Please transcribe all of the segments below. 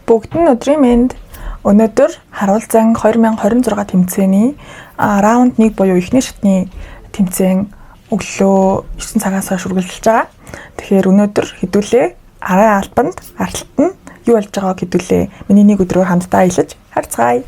Бүгд нь өдрийн мэнд. Өнөөдөр харуулзан 2026 тэмцээний раунд 1 буюу эхний шатны тэмцээн өглөө 9 цагаас хойш үргэлжилж байгаа. Тэгэхээр өнөөдөр хэдүүлээ арын албанд аралт нь юу болж байгааг хэдүүлээ миний нэг өдрөөр хамтдаа аялаж харцгаая.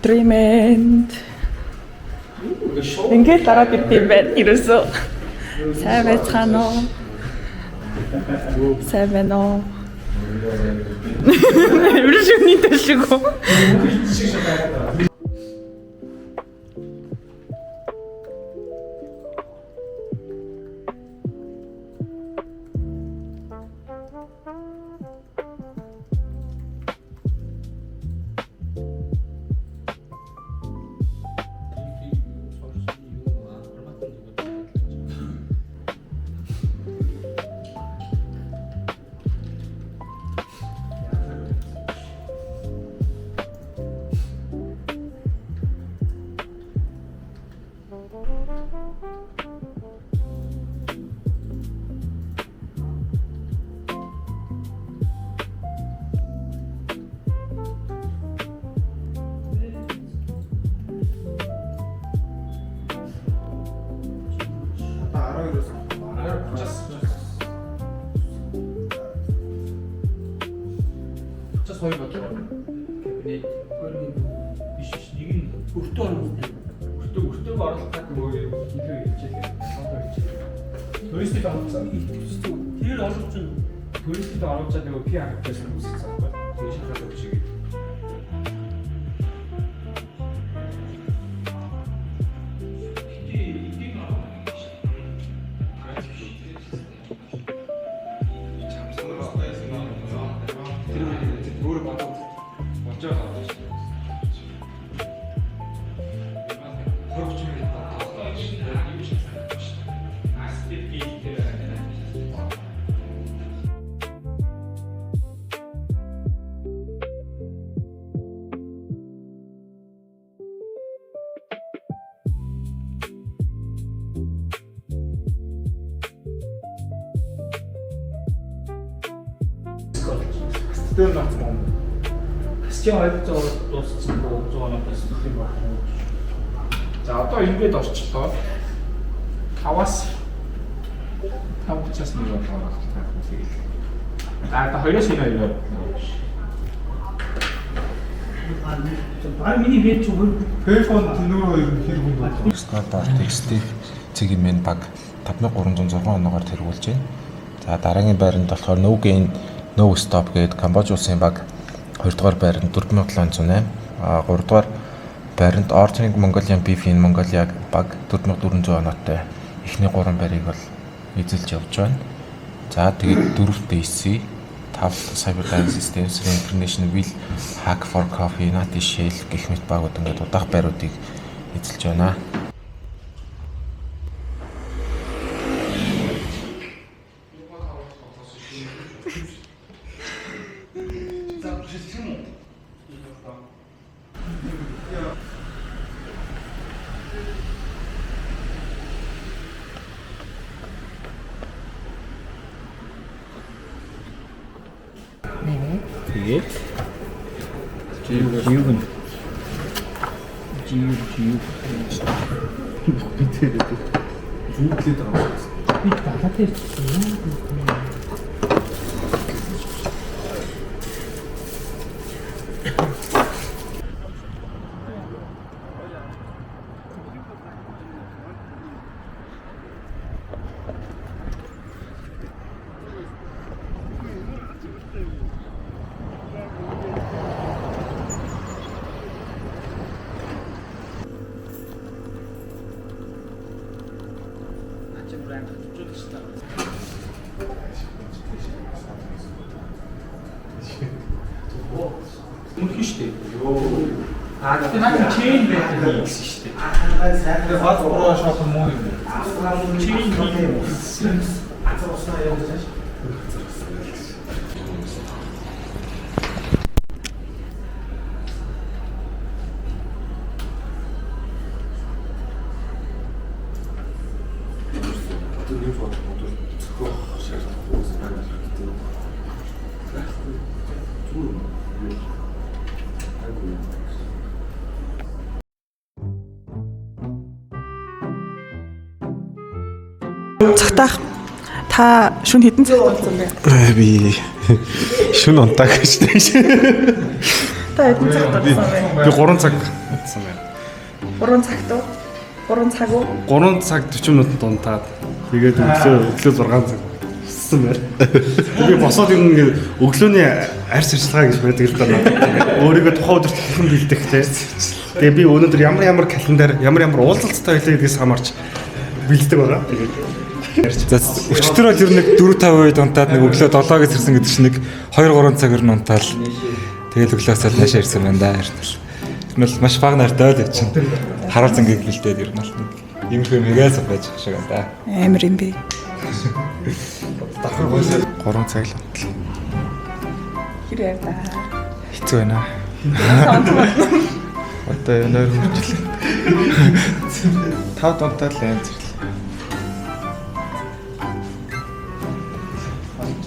Dreamend. Ингээд дараа битгий байд ерөөсөө. Сайн байцгаана уу? Сайн байна уу? Үржигний төшгөө. Хоёр бодлоо. Кабинет хөрний биш нэг нь өртөө оруулдаг. Өртөөг оруулах нөгөө илүү хичээлээ. Одоо хичээлээ. Туристик авсан. Тэр оруулж чинь туристик оруулаад нөгөө PR хийсэн үссэн байна. Тэгээ шалгалт өгч игээ. Тэр нацсан. Скиа ойлцоо дууссан боо 100 онооос их юм байна. За одоо ингээд орчлоо. 5-аас 5:30-аас нэг болоо тэгээд. За одоо 2-оос 2 Баар миний веб чиг телефон тэнүүрөө хэр хүн байна. Стандарт текстийг цэгийн мен баг 5306 оноогоор тэргүүлж байна. За дараагийн байранд болохоор No Stop гээд Камбож улсын баг 2 дугаар байранд 4708, 3 дугаар байранд Orthoning Mongolian Beef-ийн Mongolia баг 4400 оноотой эхний 3 байрыг бол эзэлж явж байна. За тэгээд 4-т AC, 5-т Cyberdyne Systems, International Will, Hack for Coffee, Nati Shell гэх мэт багууд ингээд удаах байруудыг эзэлж байна. Тэгээд Жиюг. Бид зүудлээд байгаа юм. Би далаад ирсэн. Мөн штэ. Аа гэдэг нь чейн байдаг гэсэн штэ. Тэгээ бат ураа шот муу юм. Чейн хийсэн. Азарснаа явуулж тааш. Цагтаах та шүн хэдэн цаг болсон бэ? Би шүн унтаа гэж тийм. Та хэдэн цаг болсон бэ? Би 3 цаг утсан байна. 3 цагт уу? 3 цаг уу? 3 цаг 40 минутанд унтаад тэгээд өглөө 6 цаг утсан байна. Би босоод юм өглөөний арьс ажиллагаа гэж байдаг л даа. Өөрийгөө тухайн өдөрт хэлхэн бэлдэх те. Тэгээд би өнөөдөр ямар календар, ямар уулзалттай байлаа гэдгээс хамаарч бэлддэг байгаа. За өчтөр бол ер нь 4-5 үед унтаад нэг өглөө 7-аас ирсэн гэдэг чинь нэг 2-3 цаг ер нь унтаал тэгэл өглөөсөө наашаа ирсэн байна да. Ер нь бол маш бага нартай л чинь харуул зингийг бэлдээд ер нь бол иймэрхүү мэгээс байж шиг байна да. Амар юм бэ. Давхар гоосоо 3 цаг л унтлаа. Хэр яваа. Хэцүү байна. Одоо нойр хурцлаа. 5 дунтаа л аим зэрэг.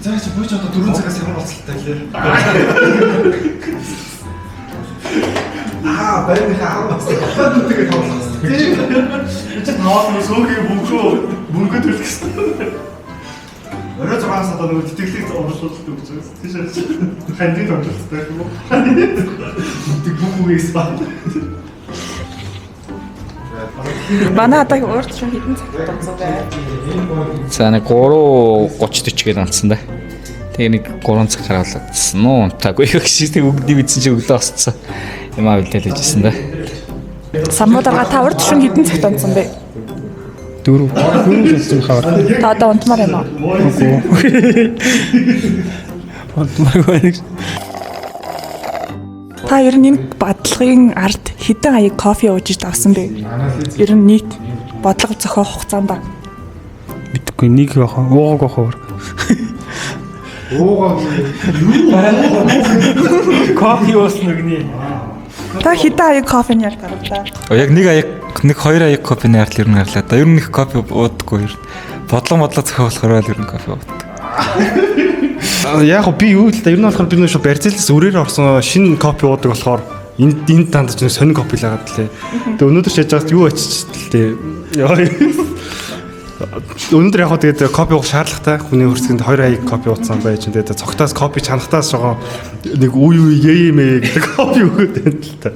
За чи бууч одоо 4 цагаас ямар болцолтой лээ. Баярны хаан басна. Тэгээд тоглосон. Чи наад сөөгийн мөнгө төлөх гэсэн. Орой 6-аас одоо нэг тэтгэлийг ууршуулдаг гэж байна. Тийш хандив тоглолттой юм уу? Тэг бүхгүйс ба. Манай одоо урд шүн хэдэн цаг болсон бэ? За нэг 3:30-40 гээд унтсан да. Тэгээ нэг 3 цаг хараалагдсан. Нуу унтаагүй гэж тэг өгдөө бидсэн чи өглөө осцсон. Ямаа үлдээд ижсэн да. Самбуударга та урд шүн хэдэн цагт унтсан бэ? 4 болсон хавар. Та одоо унтмаар юм уу? Унтмааргүй. Та ер нь энэ бодлогын ард хэдэн аяг кофе ууж авсан бэ? Ер нь нийт бодлого зохиох хугацаанд Мэдхгүй нэг яах вэ? Уугааг яах вэ? Кофе уусан үгний. та хэдэн аяг кофений ярд гарав та? Яг нэг аяг нэг 2 аяг кофений ард ер нь гарлаа да. Ер нь их кофе уудаггүй ер нь. Бодлого зохиох болохоор ер нь кофе уудаг. Яг би юу л да ер нь болохоор би нөө барьцаалаас өрөөр орсон шинэ кофе уудаг болохоор энд дандаж нэг сонин кофе л агаад лээ. Тэгээ өнөөдөр шээж байгаас юу аччихлээ. Өнөөдөр яг хөө тэгээд кофе уух шаардлагатай хүний хөрсгөнд 2 аяг кофе ууцсан байж тэгээд цогтоос кофе чанахтаас жоо нэг үе мэ гэдэг кофе өгöd байна л та.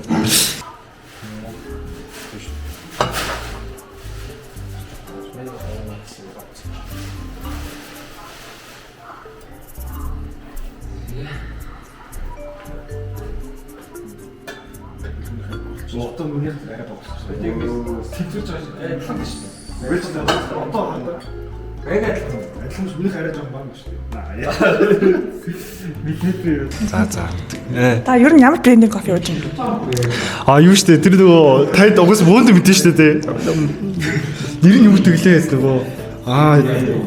Одоо миний арай тоглосон. Яг тэнцвэрж байгаа шүү дээ. Үгүй ч одоо хандаа. Адилхан миний арай жоохон баг шүү дээ. За. Та ер нь ямар брендинг кофе ууж байна? Юу штэ тэр нөгөө танд угс бөөнд мэдэн штэ те. Нэр нь юу тэглээ нөгөө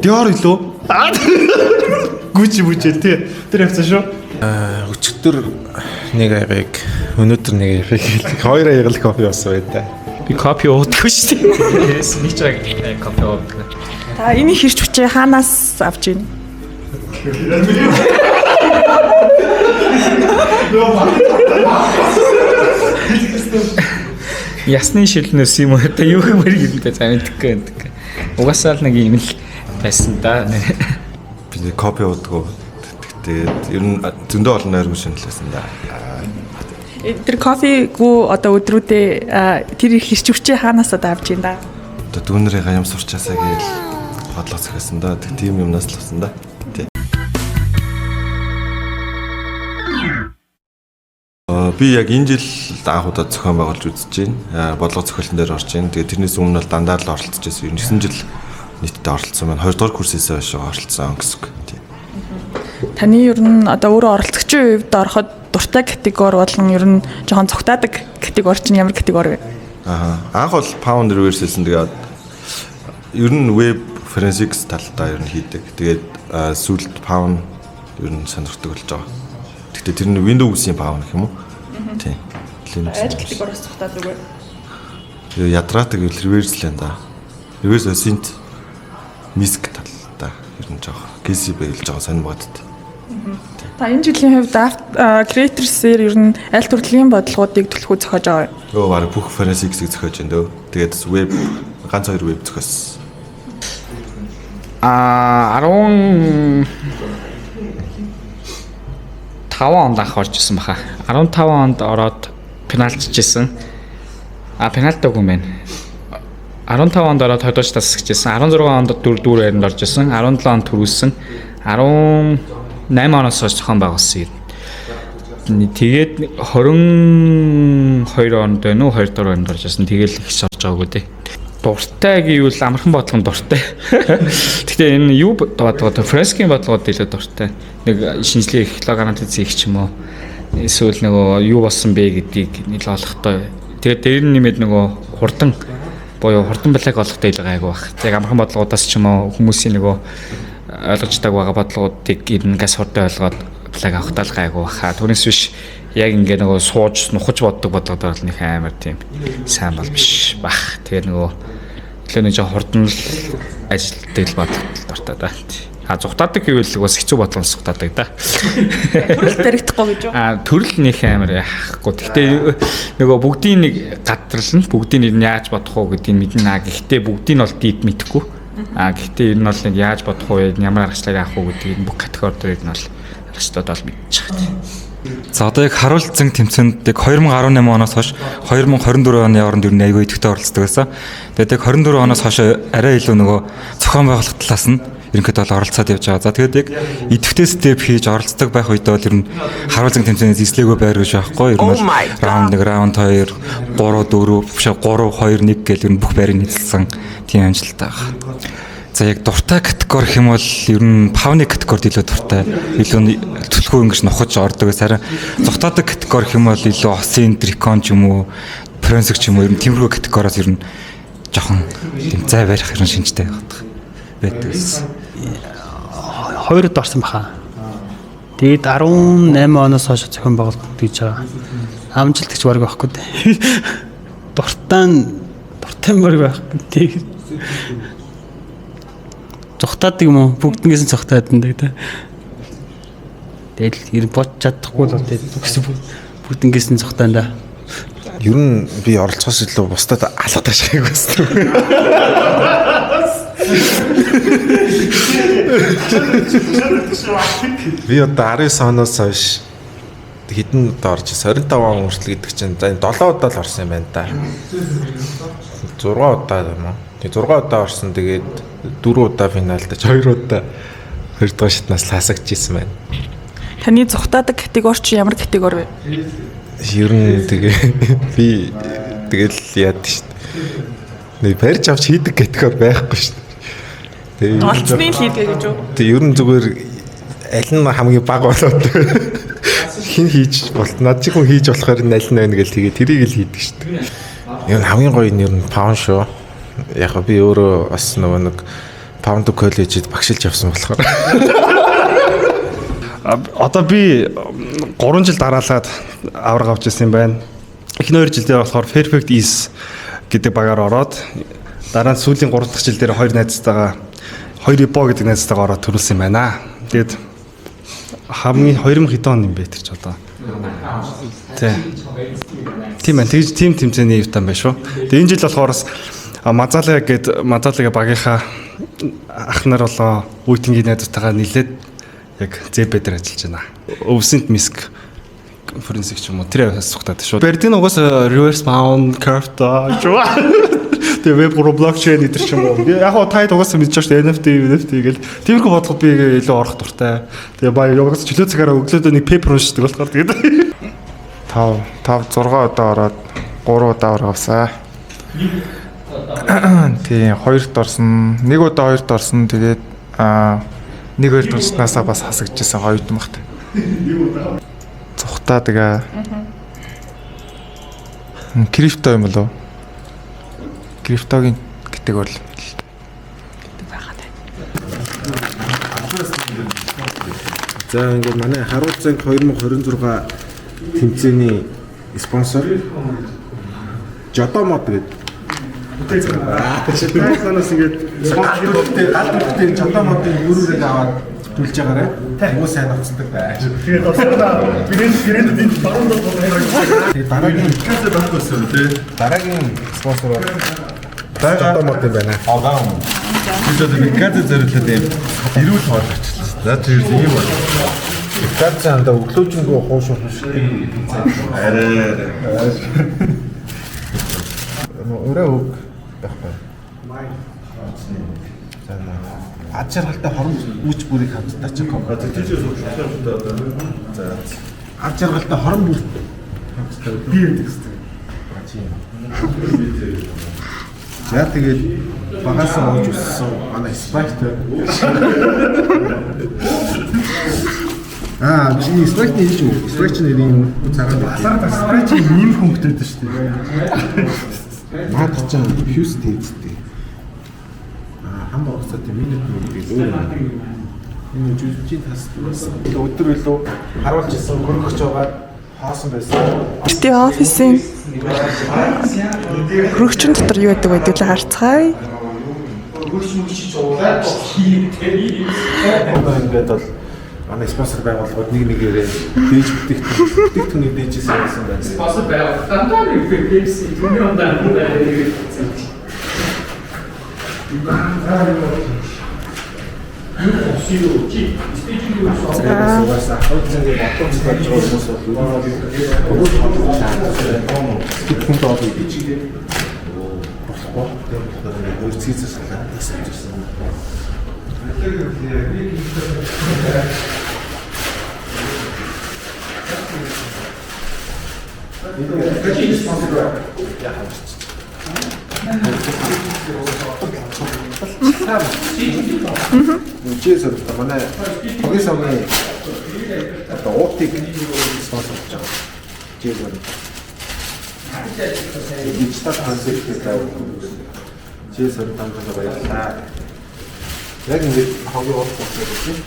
Dior илүү. Gucci те. Тэр явцсан шүү. Өчигдөр нэг аяг өнөөдөр нэг аяг 2 аяг л кофе уусан бай та. Би кофе уудаггүй шүү дээ. Нэг цаг кофе уудаг. Та энэ хэрч хүчээ хаанаас авч ийн? ясны шилнэс юм уу та юу хэмээр юмтай за мэдхгүй. Угаасаа л нэг юм л байсан да. Би нэг копи уудгаа. Тэгээд ер нь зөндөө олон нойрмон шинэлсэн да. Тэр кофегүү одоо өдрүүдээ тэр их хэрч хүчээ хаанаас одоо авч ийн да. Одоо дүүнэрийн ям сурчаасаа гээл бодлого зохиосон да. Тийм юмнаас л авсан да. Тий. Би яг энэ жил анх удаа зохион байгуулж үзэж байна. Бодлого зохиолн дээр орж байна. Тэгээд тэрнээс өмнө бол дандаа л оролцож байсан. 9 жил нийтдээ оролцсон байна. 2 дугаар курсээс хойш оролцсон гэсэн үг. Тий. Таны ер нь одоо өөрөө оролцогчийн хувьд ороход дуртай категори болон ер нь жоохон цогтаадаг категори чинь ямар категори вэ? Анх бол Pound Reverse хэлсэн. Тэгээд ер нь web forensics талдаа ер нь хийдэг. Тэгээд сүүлд Pound ер нь сонирхдаг болж байгаа. Гэхдээ тэр нь Windows-ийн Pound гэх юм уу? Тийм. Аль категориос цогтаадаг вэ? Ядраатаг reverse л энэ да. Reverse async MISC талдаа ер нь жоох кейси байлж байгаа сонир бодод. Та энэ жилийн хувьд creators-ээр ер нь аль төрлийн бодлогоодыг төлхөө зохиож байгаа вэ? Өө баг бүх forensics-ийг зохиож байна дөө. Тэгээд web ганц 2 web зохиосон. 15 онд анх орж исэн баха. 15 онд ороод пенальтижсэн. Пенальт өгөн байна. 15 онд ороод хойдооч тасчихсан. 16 онд дүүр байранд орж исэн. 17 онд төрүүлсэн. 18 оноос хойш зохион байгуулсан. Тэгээд 22 онд байна уу 2 дугаар байранд орж исэн. Тэгэл их орж байгаагүй дээ. Дуртай гэвэл амархан бодлогон дуртай. Гэхдээ энэ юу бодлого фрескийн бодлогод илүү дуртай. Нэг шинжлэх технологи гарантиц их ч юм уу. Эсвэл нөгөө юу болсон бэ гэдгийг нэл олохтой. Тэгээд дээр нь нэмээд нөгөө хурдан благ олохтой илүү гайгүй баг. Яг амархан бодлогоудаас ч юм уу хүмүүсийн нөгөө ойлгож байгаа бодлогоодыг энэ газ хурдан ойлгоод благ авахтаа л гайгүй баха. Түүнээс биш яг ингээ нөгөө сууж нухаж боддог бодлогоор л нэг амар тийм сайн бол биш бах. Тэгээ нөгөө төлөө нэг жоо хурдан л ажилтдаг л бодлого дуртай да. Зүхтаадаг гэвэл бас хэцүү бодлого зүхтаадаг да. Төрөл таригдахгүй гэж юу? Төрөл нэг амар яахгүй. Гэхдээ нөгөө бүгдийн нэг гадрална, бүгдийн нь яаж бодох уу гэдгийг мэднэ. Гэхдээ бүгдийг нь бол deep мэдэхгүй. Гэхдээ энэ нь бол нэг яаж бодох уу, ямар аргачлалыг авах уу гэдгийг бүх категорид нь бол аргачлалууд бол мэдчих чад. За одоо яг харуулцсан тэмцээнд яг 2018 оноос хойш 2024 оны оронд ер нь аягүй идэвхтэй оролцдог байсан. Тэгээд яг 24 оноос хойш арай илүү нөгөө зохион байгуулалт талаас нь ерөнхийдөө бол оролцоод явж байгаа. За тэгээд яг идэвхтэй степ хийж оролцдог байх үед бол ер нь харуулцсан тэмцээнээс эслээгөө байр гэж байхгүй. Ер нь бол раунд 1, раунд 2, 3, 4, 3, 2, 1 гэл ер нь бүх байрыг нийцэлсэн тийм амжилттай байна. За яг дуртай категори гэх юм бол ер нь павны категорид илүү дуртай. Илүү төлхөө ингэж нухаж ордог гэсэн. Харин зүхтаадаг категори гэх юм бол илүү осын дрикон ч юм уу, френсик ч юм уу ер нь тиймэрхүү категориос ер нь жоохон тийм зай барих ер нь шинжтэй байдаг. Хоёрод орсон баха. Тэгээд 18 оноос хойш зохион байгуулалт гэж байгаа. Амжилт гэж баг байхгүй дээ. Дуртай баг байхгүй. Тэгээд цогтаадаг юм уу? Бүгднээс нь цогтаадаг да. Тэгэл бод чадахгүй л тэгээд бүгднээс нь цогтаан да. Ер нь би оролцохоос илүү бусдад алга ташааг басдаг. Би одоо 19 оноос хойш хэдэн удаа орж 25 он хүртэл гэдэг чинь за 7 удаа л орсон юм байна да. 6 удаа юм уу? Тэгээ 6 удаа орсон. Тэгээд 4 удаа финалдаж 2 удаа 2 дугаар шатнаас хасагч ийсэн байна. Таны зүхтаадаг категори чи ямар категори вэ? Ер нь тэгээ би тэгэл яад шүү дээ. Нэг барьж авч хийдэг категори байхгүй шүү дээ. Тэгээ олцны л хийдгээ гэж юу? Тэгээ ер нь зүгээр аль нь хамгийн бага болоод хин хийж болт над чих хүн хийж болохоор аль нь байна гэж тэгээ тэрийг л хийдэг шүү дээ. Ер нь хамгийн гоё нь ер нь паун шүү. Яг би өөрөө бас нөгөө нэг паунд коллежид багшилж явсан болохоор Одоо би 3 жил дараалаад авраг авч ирсэн юм байна. Эхний 2 жил дээр болохоор Perfect Ease гэдэг багаар ороод дараа нь сүүлийн 3 дахь жил дээр 2 найзтайгаа 2 Epo гэдэг найзтайгаа ороод төрүүлсэн юм байна. Тэгээд хамгийн 2000 хэд он юм бэ тэр ч одоо Тийм байна. Тэгж тим тэмцээний ивтан байна шүү. Тэгээ энэ жил болохоор бас Мазалага багийнхаа ах нар болоо үйтингийн найзтайгаа нийлээд яг ЗБ дээр ажиллаж байна. Өвсөнт миск форенсик ч юм уу тэр асуухтаад шүү. Бердин угаасаа reverse bound curve шүү. Тэгээ веб блокчейн гэдэг ч юм уу. Яг гоо тайд угаасаа мэдж байгаа шүү NFT гэл. Тиймэрхүү бодоход би илүү орох дуртай. Тэгээ баяа угаасаа чөлөө цагаараа өглөөдөө нэг пейпер уншдаг болохоор тэгээд 5 6 удаа ороод 3 удаа оргоосаа. Тийм 2-т орсон. 1 удаа 2-т орсон. Тэгээд 1-2 дунснасаа бас хасагдчихсан хоёрт махт. Цухтаа тэгээ крипто юм болов? Криптогийн категори л байгаад байна. За ингээд манай Харуул Занг 2026 тэмцээний спонсор Жодомод гэдэг. Тэглэнээс ингээд спонсоруудтай албатай Жодомодын өрөөрөө аваад төлж байгаарай. Тэгмээ сайн авцдаг бай. тэгээд осоо брэнд баруун доо Тэгээ дараагийн спонсор Жодомод юм байна. бид одоо Викад зориулаад юм эрүүл хоол авчихлаа. За тэр юм байна. Викад анда өглөөжингөө хуушуул шиг. Өрөө өг байхгүй. Ад жаргалтай хорон үүч бүрийг хамтдаа чи компьютер тийчээс за ад жаргалтай хорон бүр хамтдаа би гэдэг хэвчээ. За тэгээд багасаа ууж өссөн манай спайктэй. Миний спайк нэр чинь үү? Спайк чинь нэр юм цагаан байна. спайч ийм хөнгөтэй шүү дээ. Наад чинь фьюз тейзтэй. Хамбогцоо тийм минут нүг өөр юм. Энэ жүжигчийн тас өдөр илүү харуулж ирсэн хөргөж байгаа хоосон байсан. Бити офисын хөрөгчн дотор юу гэдэг вэ гэдгийг харцгаая. Ингээд бол манай спонсор байгууллагууд нэгээрээ дээж бүтээгдэхүүний дээжээс явсан байна. Спонсор байгууллага дандаа нэг фэкс түүний ондаа Угаасаа хавцангийн ботомс болж байгаа хүмүүс бол хүн доод гэж болохгүй. Тэгээд өөрсдийгээс салаад тасалжсэн. Чээс одоо манай программын одоо оптик спонсор болж байгаа. Чээс байна. Дижитал концепт гэдэг чээс хамтдаа баярлалаа. Яг ингэж хогийн оптик гэдэг чинь